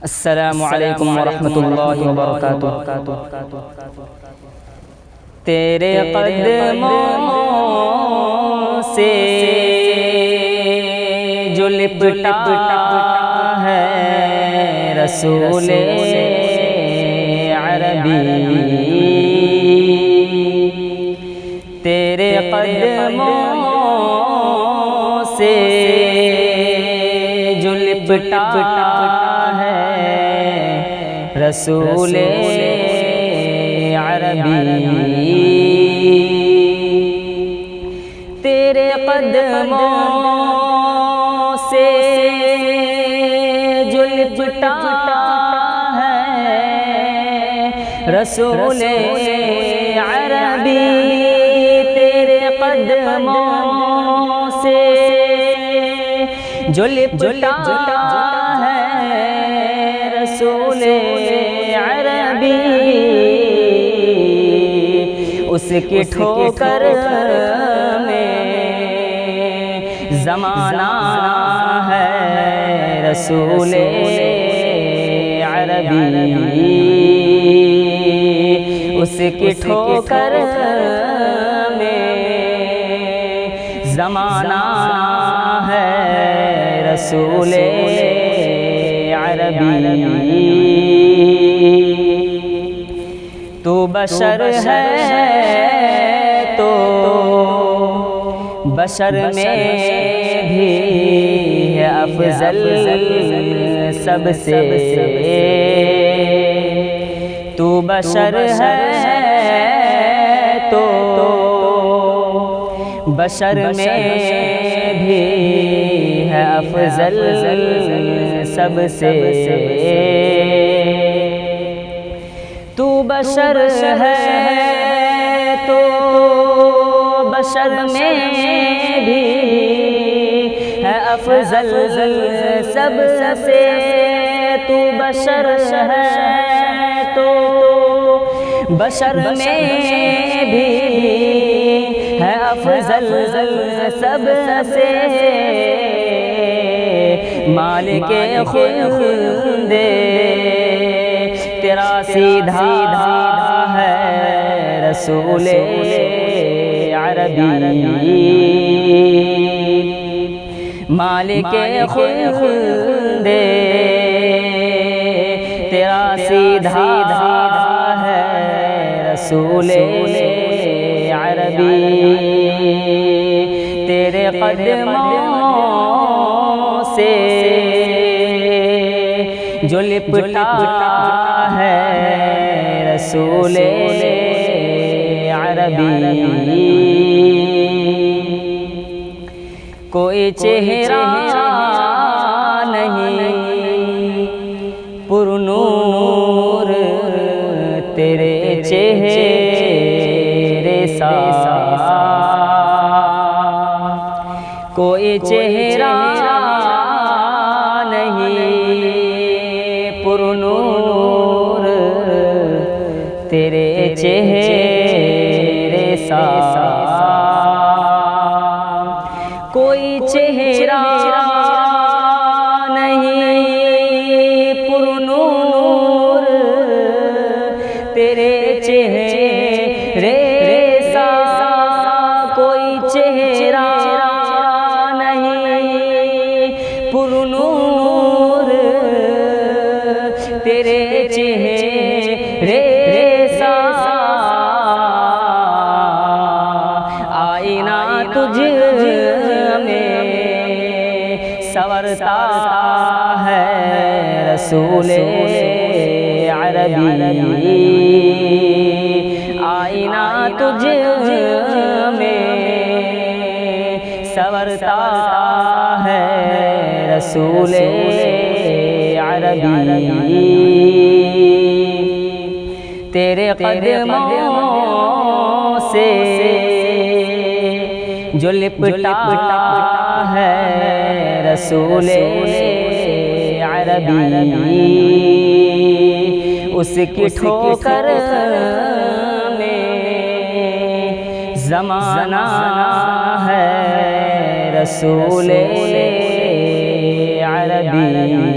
السلام علیکم ورحمۃ اللہ وبرکاتہ۔ تیرے قدموں سے جو لپٹا ہے رسول عربی، تیرے قدموں سے جو لپٹا ہے رسول عربی، تیرے قدموں سے جو لپٹا ہے رسول عربی، تیرے قدموں سے جو لپٹا ہے رسول عربی، اس کی ٹھوکر میں زمانہ ہے رسول عربی، اس کی ٹھوکر میں زمانہ ہے رسول عربی، تو بشر ہے تو بشر میں بھی ہے افضل سب سے، تو بشر ہے تو بشر میں بھی ہے افضل سب سے، تو بشر ہے تو بشر میں بھی ہے افضل سب سے، تو بشر ہے تو بشر میں بھی ہے افضل سب سے، مالک خلد تیرا سیدھا ہے رسول عربی، مالک خلد تیرا سیدھا ہے رسول عربی، تیرے قدموں سے جو لپٹا ہے رسول عربی، کوئی چہرہ نہیں پرنور تیرے چہرے سا، کوئی چہرہ نہیں پرنور تیرے چہرے سا، کوئی چہرہ نہیں پرنور تیرے چہرے سا، کوئی چہرہ نہیں پرنور تیرے چہرے سا، آئینہ تجھ میں سنورتا ہے رسول عربی، آئینہ تجھ میں سنورتا ہے رسول عربی، تیرے قدموں سے جو لپٹا ہے رسول عربی، اس کی ٹھوکر میں زمانہ ہے رسول عربی۔